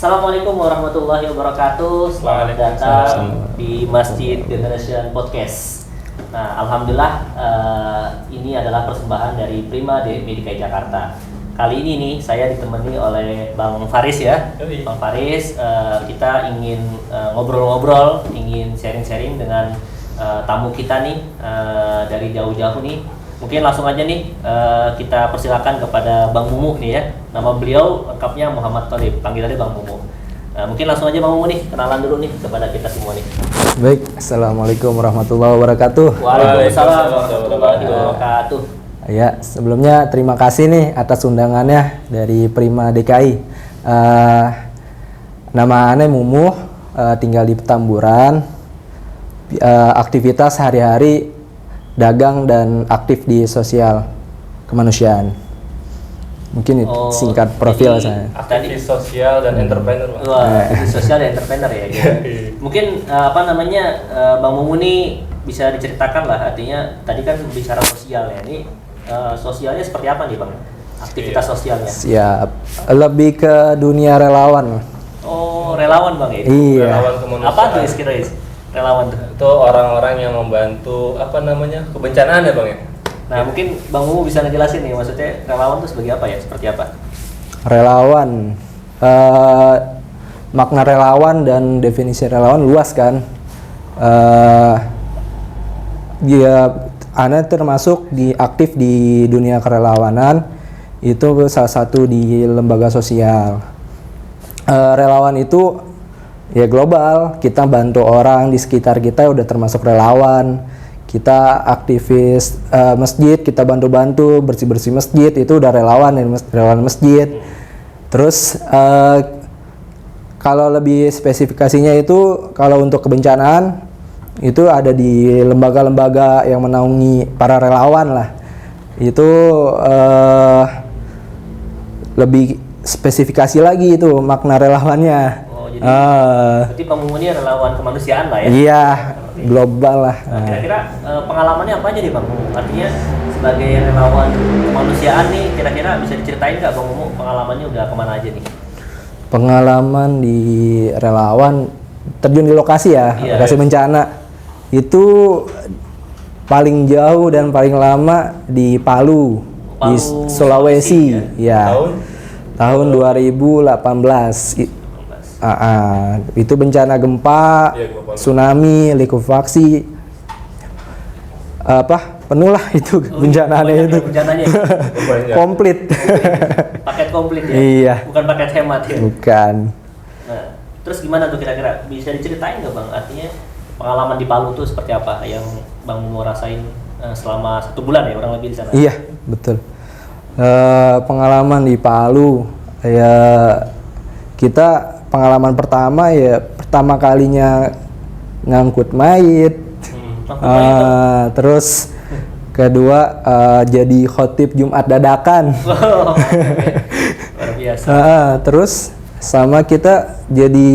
Assalamualaikum warahmatullahi wabarakatuh. Selamat datang di Masjid Generation Podcast. Nah, alhamdulillah ini adalah persembahan dari Prima DKI Jakarta. Kali ini nih saya ditemani oleh Bang Faris ya. Bang Faris, kita ingin ngobrol-ngobrol, ingin sharing-sharing dengan tamu kita nih dari jauh-jauh nih. Mungkin langsung aja nih kita persilakan kepada Bang Mumu nih ya. Nama beliau lengkapnya Muhammad Thalib, panggilannya Bang Mumu. Mungkin langsung aja Bang Mumu nih, kenalan dulu nih kepada kita semua nih. Baik, Assalamualaikum warahmatullahi wabarakatuh. Waalaikumsalam warahmatullahi wabarakatuh. Ya, sebelumnya terima kasih nih atas undangannya dari Prima DKI. Nama Ane Mumu, tinggal di Petamburan. Aktivitas hari-hari dagang dan aktif di sosial kemanusiaan. Mungkin singkat profil saya. Aktivis sosial dan entrepreneur. Wah, aktivis sosial dan entrepreneur ya. Gitu. Mungkin Bang Mumu nih bisa diceritakan lah, artinya tadi kan bicara sosial ya. Ini sosialnya seperti apa nih Bang? Aktivitas sosialnya? Siap. Lebih ke dunia relawan. Oh, relawan Bang ya? Iya. Relawan kemanusiaan. Apa tuh kira-kira relawan tuh? Itu orang-orang yang membantu kebencanaan ya Bang ya? Nah, mungkin Bang Mumu bisa ngejelasin nih, maksudnya relawan itu sebagai apa ya? Seperti apa? Relawan, makna relawan dan definisi relawan luas kan. Dia Ana termasuk aktif di dunia kerelawanan, itu salah satu di lembaga sosial. Relawan itu ya global, kita bantu orang di sekitar kita udah termasuk relawan. Kita aktivis masjid, kita bantu-bantu bersih-bersih masjid, itu udah relawan masjid. Terus kalau lebih spesifikasinya itu, kalau untuk kebencanaan itu ada di lembaga-lembaga yang menaungi para relawan lah. Itu lebih spesifikasi lagi itu makna relawannya. Berarti Bang Mumu ini relawan kemanusiaan lah ya? Iya, global lah. Nah, kira-kira pengalamannya apa aja nih Bang Mumu? Artinya sebagai relawan kemanusiaan nih, kira-kira bisa diceritain nggak Bang Mumu pengalamannya udah kemana aja nih? Pengalaman di relawan, terjun di lokasi ya, lokasi bencana. Itu paling jauh dan paling lama di Palu di Sulawesi ya. Tahun 2018. Itu bencana gempa, tsunami, likuifaksi, penuh lah itu bencananya itu. Bencananya komplit. Paket komplit ya? Iya. Bukan paket hemat ya? Bukan. Nah, terus gimana tuh kira-kira? Bisa diceritain nggak Bang? Artinya pengalaman di Palu tuh seperti apa yang Bang mau rasain selama 1 bulan ya kurang lebih di sana? Iya, betul. Pengalaman di Palu ya, kita pengalaman pertama ya pertama kalinya ngangkut mayit. Terus kedua jadi khotib Jumat dadakan. Luar biasa. Terus sama kita jadi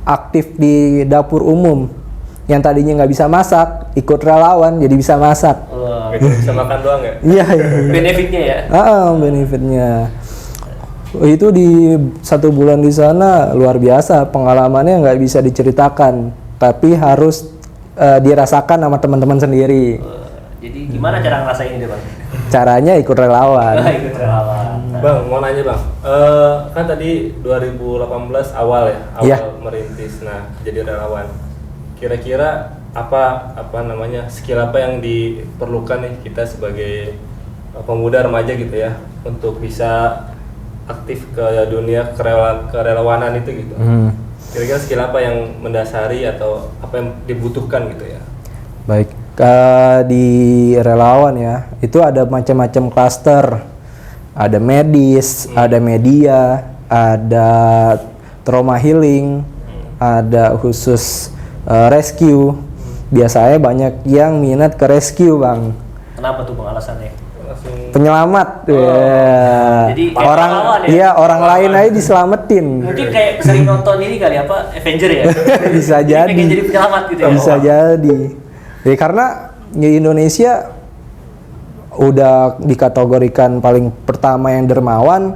aktif di dapur umum, yang tadinya nggak bisa masak ikut relawan jadi bisa masak. Bisa makan doang ya? Iya. Benefitnya ya? Benefitnya. Itu di 1 bulan di sana luar biasa, pengalamannya nggak bisa diceritakan, tapi harus dirasakan sama teman-teman sendiri. Jadi gimana cara ngerasain itu Bang? Caranya ikut relawan. Ikut relawan. Bang, mau nanya Bang, kan tadi 2018 awal ya, merintis, nah jadi relawan. Kira-kira skill apa yang diperlukan nih kita sebagai pemuda remaja gitu ya, untuk bisa aktif ke dunia kerelawanan itu gitu. Kira-kira skill apa yang mendasari atau apa yang dibutuhkan gitu ya? Baik, di relawan ya, itu ada macam-macam klaster. Ada medis, ada media, ada trauma healing, ada khusus rescue. Biasanya banyak yang minat ke rescue Bang. Kenapa tuh Bang alasannya? Penyelamat. Jadi orang lain aja diselamatin. Mungkin kayak sering nonton ini kali Avenger ya. Bisa jadi. Pengen jadi penyelamat gitu ya. Bisa jadi. Ya karena di Indonesia udah dikategorikan paling pertama yang dermawan,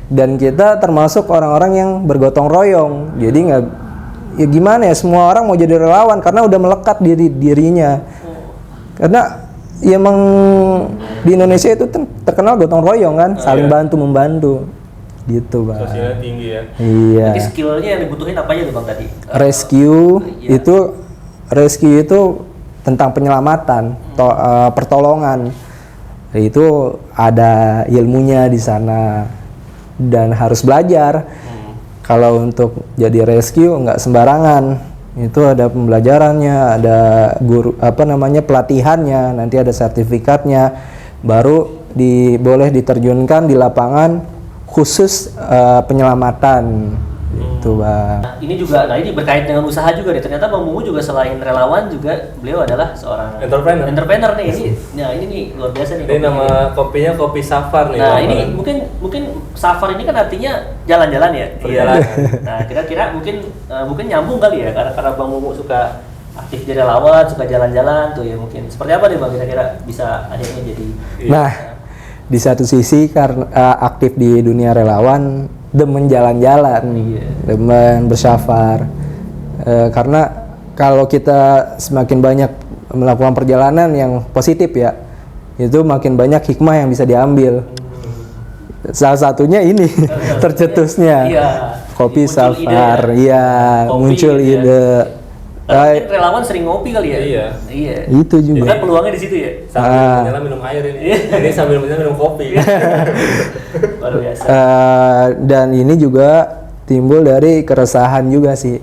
Dan kita termasuk orang-orang yang bergotong royong. Jadi nggak, ya gimana ya, semua orang mau jadi relawan karena udah melekat dirinya. Karena ya emang di Indonesia itu terkenal gotong royong kan, saling bantu membantu. Gitu, Bang. Sosialnya tinggi ya. Iya. Jadi skillnya yang dibutuhin apa aja tuh Bang tadi? Rescue itu tentang penyelamatan, pertolongan. Itu ada ilmunya di sana dan harus belajar. Kalau untuk jadi rescue nggak sembarangan. Itu ada pembelajarannya, ada guru pelatihannya, nanti ada sertifikatnya, baru boleh diterjunkan di lapangan khusus penyelamatan. Itu, Bang. Nah, ini berkait dengan usaha juga nih. Ternyata Bang Mumu juga selain relawan juga beliau adalah seorang entrepreneur nih. Ini nih luar biasa nih. Ini nama kopinya kopi Safar nih. Nah, ini mungkin Safar ini kan artinya jalan-jalan ya. Perjalanan. Nah, kira-kira mungkin nyambung kali ya karena Bang Mumu suka aktif jadi relawan, suka jalan-jalan tuh ya mungkin. Seperti apa nih Bang kira-kira bisa akhirnya jadi. Nah, di satu sisi karena aktif di dunia relawan, demen jalan-jalan, demen bersafar. Karena kalau kita semakin banyak melakukan perjalanan yang positif ya, itu makin banyak hikmah yang bisa diambil. Salah satunya ini tercetusnya kopi Safar, muncul ide. Relawan sering ngopi kali ya? Iya. Itu juga. Kan peluangnya di situ ya? Sambil minum air ini. Ini sambil minum kopi. Luar biasa. Dan ini juga timbul dari keresahan juga sih.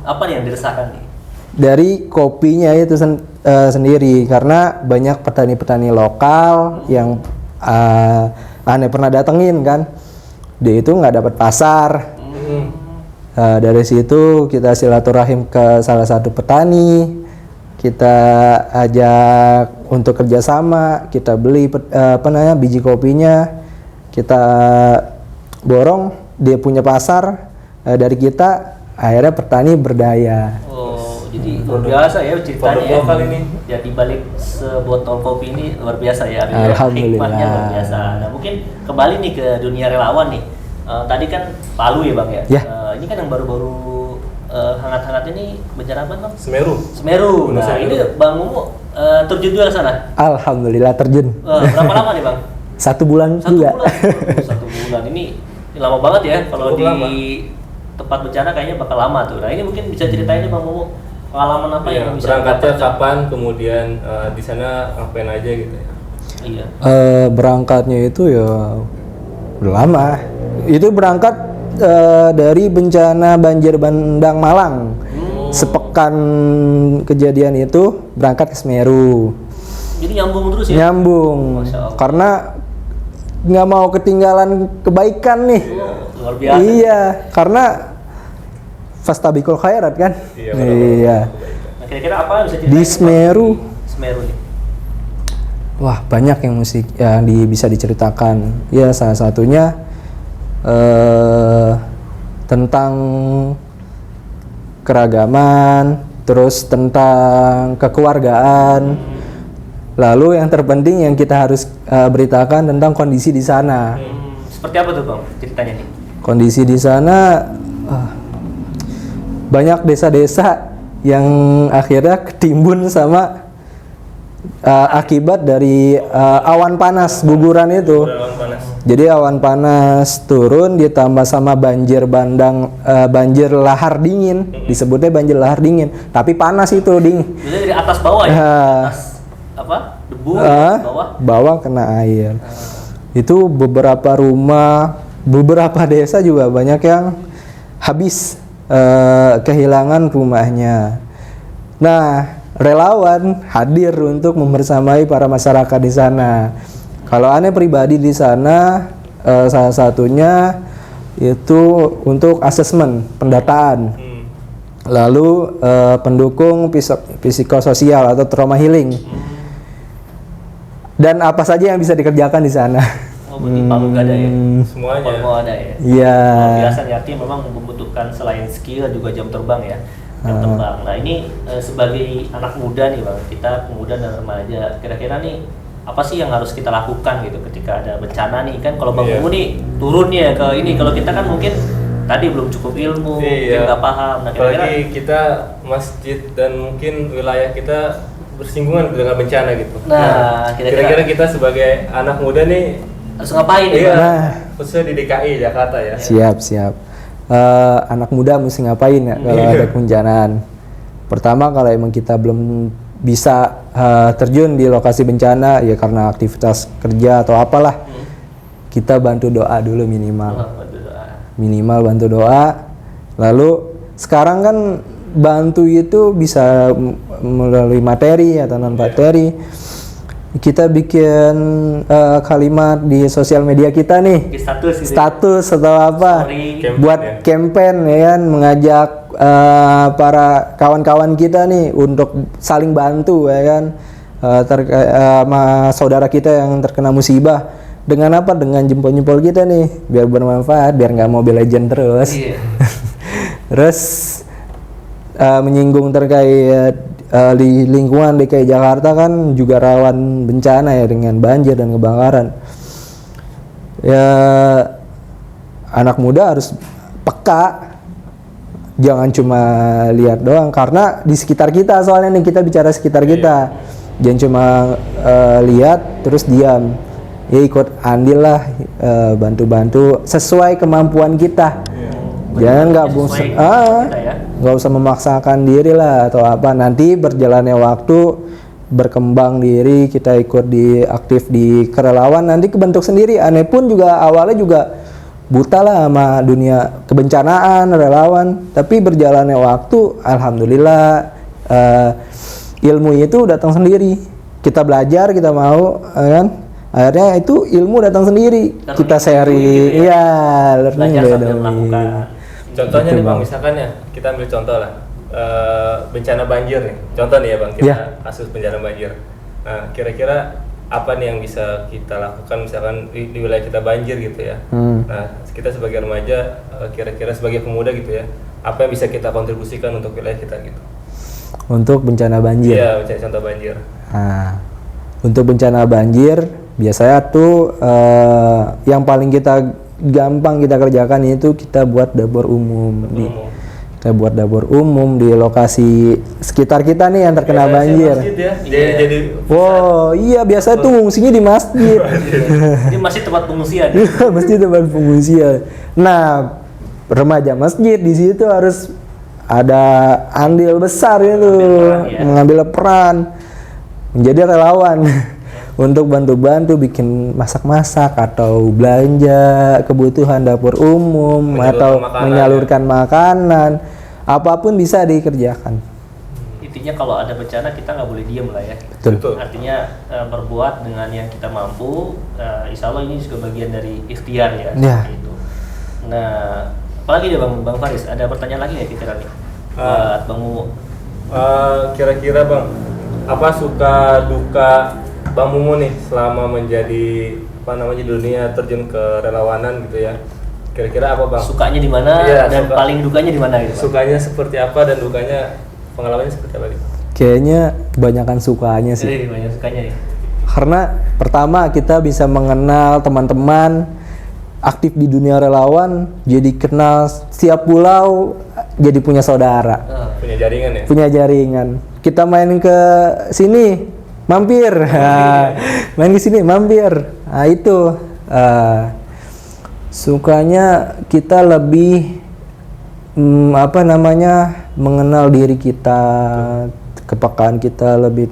Apa nih yang diresahkan nih? Dari kopinya itu sendiri, karena banyak petani-petani lokal yang aneh pernah datengin kan, dia itu nggak dapat pasar. Dari situ kita silaturahim ke salah satu petani, kita ajak untuk kerjasama, kita beli biji kopinya, kita borong, dia punya pasar, dari kita akhirnya petani berdaya. Oh, jadi luar biasa ya ceritanya ya. Kali ini. Jadi balik sebotol kopi ini luar biasa ya. Alhamdulillah. Hikmahnya luar biasa. Nah mungkin kembali nih ke dunia relawan nih. Tadi kan Palu ya Bang ya. Ini kan yang baru-baru hangat-hangat ini bencana apa Bang? Semeru. Nah ini Bang Mumu terjun juga ke sana? Alhamdulillah terjun. Berapa lama nih Bang? 1 bulan juga. 1 bulan. Ini lama banget ya. Kalau di tempat bencana kayaknya bakal lama tuh. Nah ini mungkin bisa ceritain nih Bang Mumu pengalaman apa yang bisa berangkatnya kapan, kemudian di sana ngapain aja gitu ya? Iya. Berangkatnya itu ya udah lama. Itu berangkat dari bencana banjir bandang Malang. Sepekan kejadian itu berangkat ke Semeru. Jadi nyambung terus ya? Nyambung. Karena nggak mau ketinggalan kebaikan nih. Luar biasa. Iya, karena Fastabikul khairat kan? Iya. Nah, kira-kira apa yang bisa di Semeru nih? Wah, banyak yang bisa diceritakan. Ya, salah satunya tentang keragaman, terus tentang kekeluargaan. Lalu yang terpenting yang kita harus beritakan tentang kondisi di sana. Seperti apa tuh Bang ceritanya nih? Kondisi di sana banyak desa-desa yang akhirnya ketimbun sama akibat dari awan panas guguran itu. Jadi awan panas turun ditambah sama banjir lahar dingin, disebutnya banjir lahar dingin, tapi panas itu dingin. Jadi dari atas bawah ya? Atas apa? Debu bawah kena air. Itu beberapa rumah, beberapa desa juga banyak yang habis kehilangan rumahnya. Nah, relawan hadir untuk membersamai para masyarakat di sana. Kalau aneh pribadi di sana, salah satunya itu untuk asesmen, pendataan. Lalu pendukung psikososial atau trauma healing. Dan apa saja yang bisa dikerjakan di sana. Oh, berarti Palu gak ada ya? Semuanya. Palu ada ya? Iya. Biasa nih artinya memang membutuhkan selain skill juga jam terbang ya. Jam terbang. Nah ini sebagai anak muda nih Bang, kita pemuda dan remaja, kira-kira nih apa sih yang harus kita lakukan gitu ketika ada bencana nih kan. Kalau Bang Iya. Mumu nih turunnya ke ini, kalau kita kan mungkin tadi belum cukup ilmu, mungkin nggak paham. Nah, kira-kira Apalagi kita masjid dan mungkin wilayah kita bersinggungan dengan bencana gitu. Nah, kira-kira kita sebagai anak muda nih harus ngapain nih, iya, Bang? Nah. khususnya di DKI Jakarta ya. Siap. Anak muda mesti ngapain ya kalau ada kebencanaan? Pertama, kalau emang kita belum bisa terjun di lokasi bencana ya karena aktivitas kerja atau apalah, kita bantu doa dulu minimal. Minimal bantu doa. Lalu sekarang kan bantu itu bisa melalui materi atau non materi. Kita bikin kalimat di sosial media kita nih, Di status gitu. status atau apa, Story. Campaign buat ya. campaign ya kan, mengajak para kawan-kawan kita nih untuk saling bantu ya kan, sama saudara kita yang terkena musibah. Dengan apa? Dengan jempol-jempol kita nih, biar bermanfaat, biar nggak Mobile Legend terus. Iya. Terus menyinggung terkait di lingkungan DKI Jakarta kan juga rawan bencana ya dengan banjir dan kebakaran. Ya anak muda harus peka, jangan cuma lihat doang karena di sekitar kita, soalnya nih kita bicara sekitar kita. Jangan cuma lihat terus diam. Ya ikut andil lah, bantu-bantu sesuai kemampuan kita. Jangan nggak Sesuai kita ya. nggak usah memaksakan diri lah atau apa. Nanti berjalannya waktu berkembang diri, kita ikut aktif di kerelawan, nanti kebentuk sendiri. Aneh pun juga awalnya juga buta lah sama dunia kebencanaan relawan, tapi berjalannya waktu alhamdulillah ilmu itu datang sendiri. Kita belajar, kita mau kan, akhirnya itu ilmu datang sendiri. Learning Kita sharing gitu ya. iya, learning Belajar by sambil doing. melakukan. Contohnya Gitu, nih Bang, Bang. misalkan ya, kita ambil contoh lah, bencana banjir nih. Contoh nih ya Bang, kita Iya. kasus bencana banjir. Nah, kira-kira apa nih yang bisa kita lakukan misalkan di wilayah kita banjir gitu ya. Nah, kita sebagai remaja, kira-kira sebagai pemuda gitu ya, apa yang bisa kita kontribusikan untuk wilayah kita gitu. Untuk bencana banjir. Iya, misalnya contoh banjir. Nah, untuk bencana banjir biasanya tuh yang paling gampang kita kerjakan itu kita buat dapur umum. Kita buat dapur umum di lokasi sekitar kita nih yang terkena Biasanya banjir. masjid ya, Iya. jadi Wow, iya biasa tuh fungsinya di masjid. Ini masih tempat pengungsian. Masjid tempat pengungsian. Nah, remaja masjid di situ harus ada andil besar itu, peran, ya. mengambil peran menjadi relawan untuk bantu-bantu bikin masak-masak atau belanja kebutuhan dapur umum atau menyalurkan makanan, apapun bisa dikerjakan. Intinya kalau ada bencana kita nggak boleh diem lah ya. Betul. Artinya berbuat dengan yang kita mampu. Insya Allah ini juga bagian dari ikhtiar ya. Ya. Gitu. Nah, apalagi deh Bang Faris, ada pertanyaan lagi nggak kira-kira nih buat Bang Mumu? Kira-kira Bang, apa suka duka Bang Mumu nih selama menjadi di dunia terjun ke relawanan gitu ya? Kira-kira apa Bang? Sukanya di mana Iya, dan suka. paling dukanya di mana gitu? Bang? Sukanya seperti apa dan dukanya pengalamannya seperti apa gitu? Kayaknya kebanyakan sukanya sih. Banyak sukanya nih. Karena pertama kita bisa mengenal teman-teman aktif di dunia relawan, jadi kenal setiap pulau, jadi punya saudara, Punya jaringan ya? punya jaringan. Kita main ke sini, mampir, main ke sini, mampir. Nah itu sukanya kita lebih mengenal diri kita, kepekaan kita lebih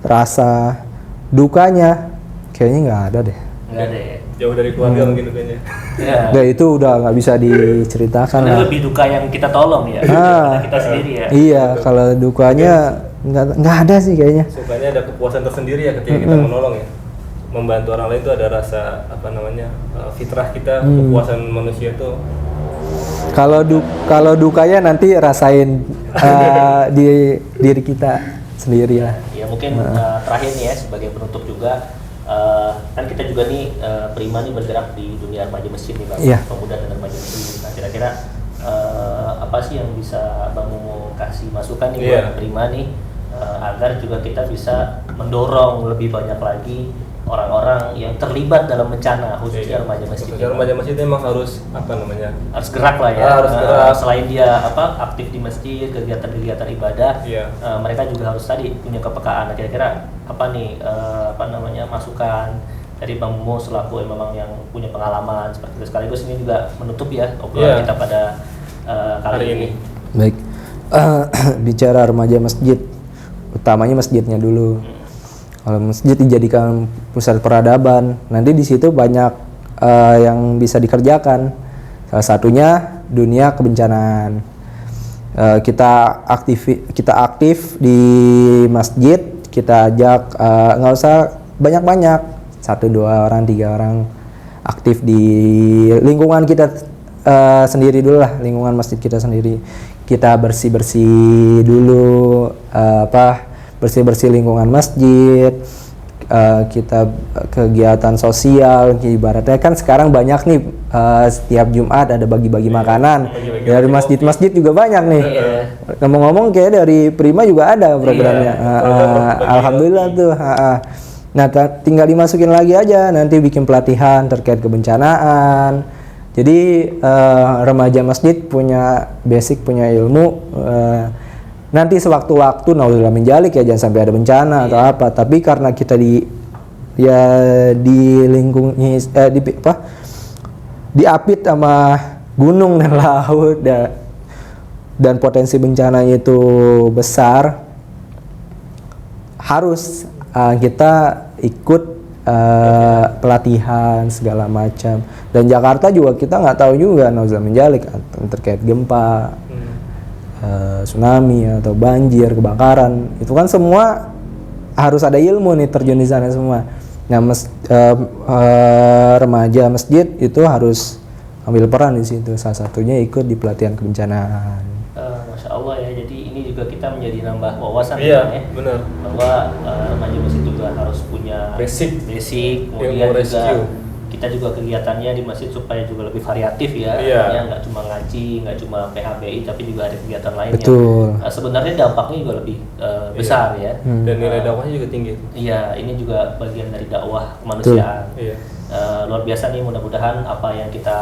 terasa. Dukanya kayaknya nggak ada deh. Nggak ada ya. Jauh dari keluarga mungkin dukanya. Ya. Nah, itu udah nggak bisa diceritakan Sebenarnya lah. lebih duka yang kita tolong ya, daripada kita sendiri ya. Iya, kalau dukanya nggak ada sih kayaknya. Sukanya ada kepuasan tersendiri ya ketika kita menolong ya. Membantu orang lain itu ada rasa fitrah kita, kepuasan manusia itu. Kalau dukanya nanti rasain di diri kita sendiri lah. Ya mungkin terakhir nih ya sebagai penutup juga, kan kita juga nih Prima nih bergerak di dunia remaja masjid nih Bang, Iya. pemuda dan remaja masjid. Nah kira-kira apa sih yang bisa Bang mau kasih masukan nih Iya. buat Prima nih agar juga kita bisa mendorong lebih banyak lagi orang-orang yang terlibat dalam bencana, khususnya remaja masjid. Remaja masjid memang harus harus gerak lah ya. Harus gerak. Selain dia aktif di masjid, kegiatan-kegiatan ibadah, mereka juga harus tadi punya kepekaan. Kira-kira apa nih masukan dari Bang Mumu selaku memang yang punya pengalaman seperti itu. Sekaligus ini juga menutup ya obrolan kita pada kali ini. Baik, bicara remaja masjid, utamanya masjidnya dulu. Kalau masjid dijadikan pusat peradaban, nanti di situ banyak yang bisa dikerjakan. Salah satunya dunia kebencanaan. Kita aktif di masjid, kita ajak nggak usah banyak-banyak, 1, 2 orang, 3 orang aktif di lingkungan kita sendiri dulu lah, lingkungan masjid kita sendiri. Kita bersih-bersih dulu, bersih-bersih lingkungan masjid, kita kegiatan sosial, ibaratnya kan sekarang banyak nih, setiap Jumat ada bagi-bagi makanan, dari masjid-masjid juga banyak nih. Ngomong-ngomong kayak dari Prima juga ada programnya. Alhamdulillah tuh. Nah, tinggal dimasukin lagi aja, nanti bikin pelatihan terkait kebencanaan. Jadi remaja masjid punya basic, punya ilmu. Nanti sewaktu-waktu naudzubillah min dzalik ya, jangan sampai ada bencana atau apa, tapi karena kita diapit sama gunung dan laut dan potensi bencananya itu besar, harus kita ikut pelatihan segala macam. Dan Jakarta juga kita nggak tahu juga naudzubillah min dzalik terkait gempa, tsunami atau banjir, kebakaran, itu kan semua harus ada ilmu nih, terjun di sana semua. Nah, remaja masjid itu harus ambil peran di situ, salah satunya ikut di pelatihan kebencanaan. Masya Allah ya, jadi ini juga kita menjadi nambah wawasan ya, benar, bahwa remaja masjid juga harus punya basic, kemudian juga kita juga kegiatannya di masjid supaya juga lebih variatif ya, nggak cuma ngaji, nggak cuma PHBI, tapi juga ada kegiatan lain. Betul. Yang sebenarnya dampaknya juga lebih besar ya. Dan nilai dakwahnya juga tinggi. Iya, ini juga bagian dari dakwah kemanusiaan. Luar biasa nih, mudah-mudahan apa yang kita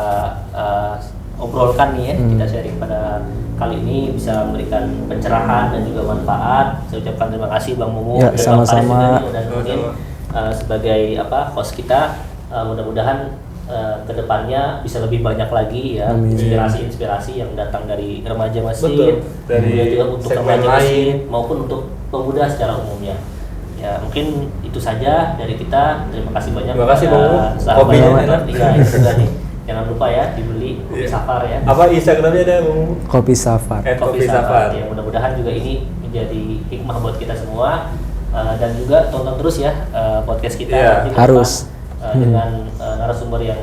obrolkan nih ya, kita sharing pada kali ini bisa memberikan pencerahan dan juga manfaat. Saya ucapkan terima kasih Bang Mumu, sama-sama. Dan mungkin sebagai host kita. Mudah-mudahan kedepannya bisa lebih banyak lagi ya inspirasi-inspirasi yang datang dari remaja masjid, dari juga untuk remaja masjid maupun untuk pemuda secara umumnya. Ya, mungkin itu saja dari kita. Terima kasih banyak. Terima kasih Bang. Kopinya enak. Iya, itu tadi. Jangan lupa ya dibeli Kopi Safar ya. Apa Instagramnya ada Bang? Kopi Safar. Kopi Safar. Ya, mudah-mudahan juga ini menjadi hikmah buat kita semua, dan juga tonton terus ya podcast kita. Harus. Dengan narasumber yang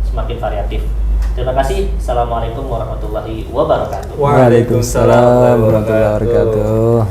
semakin variatif. Terima kasih. Assalamualaikum warahmatullahi wabarakatuh. Waalaikumsalam warahmatullahi wabarakatuh.